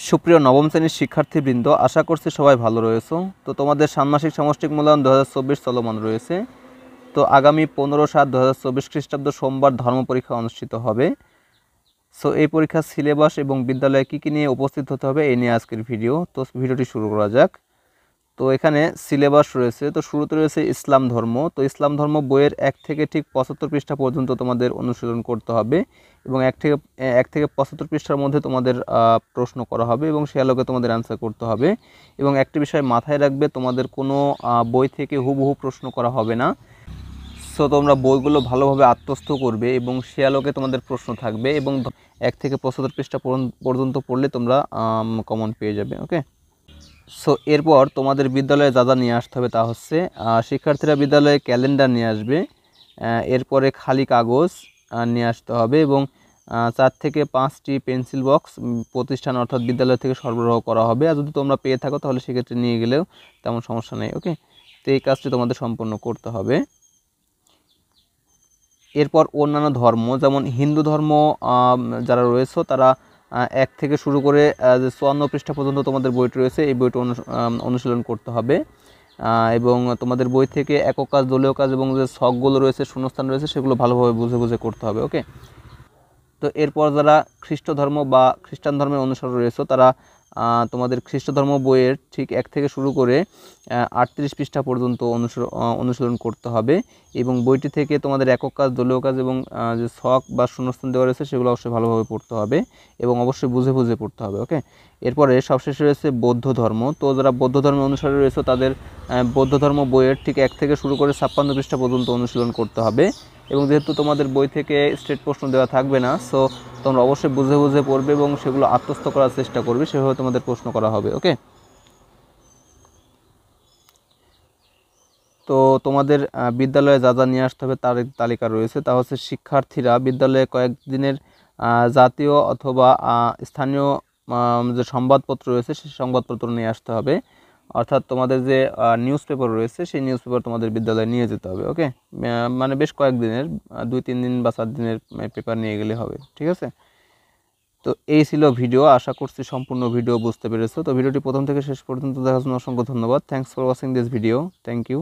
সুপ্রিয় নবম শ্রেণীর শিক্ষার্থীবৃন্দ, আশা করছি সবাই ভালো রয়েছো। তো তোমাদের ষান্মাসিক সামষ্টিক মূল্যায়ন 2024 চলমান রয়েছে। তো আগামী 15/7/2024 খ্রিস্টাব্দ সোমবার ধর্ম পরীক্ষা অনুষ্ঠিত হবে। সো এই পরীক্ষার সিলেবাস এবং বিদ্যালয়ে কী কী নিয়ে উপস্থিত হতে হবে এই নিয়ে আজকের ভিডিও। তো ভিডিওটি শুরু করা যাক। তো এখানে সিলেবাস রয়েছে। তো শুরুতে রয়েছে ইসলাম ধর্ম। তো ইসলাম ধর্ম বইয়ের 1 থেকে ঠিক 75 পৃষ্ঠা পর্যন্ত তোমাদের অনুশীলন করতে হবে এবং 1 থেকে 75 পৃষ্ঠার মধ্যে তোমাদের প্রশ্ন করা হবে এবং সে আলোকে তোমাদের অ্যান্সার করতে হবে। এবং একটি বিষয় মাথায় রাখবে, তোমাদের কোনো বই থেকে হুবহু প্রশ্ন করা হবে না। সো তোমরা বইগুলো ভালোভাবে আত্মস্থ করবে এবং সে আলোকে তোমাদের প্রশ্ন থাকবে এবং 1 থেকে 75 পৃষ্ঠা পর্যন্ত পড়লে তোমরা কমন পেয়ে যাবে। ওকে। সো এরপর তোমাদের বিদ্যালয়ে যা যা নিয়ে আসতে হবে তা হচ্ছে শিক্ষার্থীরা বিদ্যালয়ে ক্যালেন্ডার নিয়ে আসবে, এরপরে খালি কাগজ নিয়ে আসতে হবে এবং 4 থেকে 5টি পেন্সিল বক্স প্রতিষ্ঠান অর্থাৎ বিদ্যালয় থেকে সরবরাহ করা হবে। আর যদি তোমরা পেয়ে থাকো তাহলে সেক্ষেত্রে নিয়ে গেলেও তেমন সমস্যা নেই। ওকে, তো এই কাজটি তোমাদের সম্পন্ন করতে হবে। এরপর অন্যান্য ধর্ম, যেমন হিন্দু ধর্ম যারা রয়েছে তারা 1 থেকে শুরু করে যে 54 পৃষ্ঠা পর্যন্ত তোমাদের বইটি রয়েছে এই বইটি অনুশীলন করতে হবে এবং তোমাদের বই থেকে একক কাজ, দলীয় কাজ এবং যে ছকগুলো রয়েছে, শূন্যস্থান রয়েছে, সেগুলো ভালোভাবে বুঝে বুঝে করতে হবে। ওকে। তো এরপর যারা খ্রিস্ট ধর্ম বা খ্রিস্টান ধর্মের অনুসারী রয়েছে তারা তোমাদের খ্রিস্ট ধর্ম বইয়ের ঠিক 1 থেকে শুরু করে 38 পৃষ্ঠা পর্যন্ত অনুশীলন করতে হবে এবং বইটি থেকে তোমাদের একক কাজ, দলীয় কাজ এবং যে ছক বা শূন্যস্থান দেওয়া রয়েছে সেগুলো অবশ্যই ভালোভাবে পড়তে হবে এবং অবশ্যই বুঝে বুঝে পড়তে হবে। ওকে। এরপরে সবশেষে রয়েছে বৌদ্ধ ধর্ম। তো যারা বৌদ্ধ ধর্মের অনুসারী রয়েছে তাদের বৌদ্ধ ধর্ম বইয়ের ঠিক 1 থেকে শুরু করে 56 পৃষ্ঠা পর্যন্ত অনুশীলন করতে হবে এবং যেহেতু তোমাদের বই থেকে স্ট্রেট প্রশ্ন দেওয়া থাকবে না, সো তোমরা অবশ্যই বুঝে বুঝে পড়বে এবং সেগুলো আত্মস্থ করার চেষ্টা করবে, সেভাবে তোমাদের প্রশ্ন করা হবে। ওকে। তো তোমাদের বিদ্যালয়ে যা যা নিয়ে আসতে হবে তার তালিকা রয়েছে। তা হচ্ছে শিক্ষার্থীরা বিদ্যালয়ে কয়েকদিনের জাতীয় অথবা স্থানীয় যে সংবাদপত্র রয়েছে সেই সংবাদপত্র নিয়ে আসতে হবে, অর্থাৎ তোমাদের যে নিউজ পেপার রয়েছে সেই নিউজ পেপার তোমাদের বিদ্যালয়ে নিয়ে যেতে হবে। ওকে, মানে বেশ কয়েকদিনের 2-3 দিন বা 4 দিনের পেপার নিয়ে গেলে হবে। ঠিক আছে। তো এই ছিল ভিডিও। আশা করছি সম্পূর্ণ ভিডিও বুঝতে পেরেছো। তো ভিডিওটি প্রথম থেকে শেষ পর্যন্ত দেখার জন্য অসংখ্য ধন্যবাদ। Thanks for watching this video. Thank you.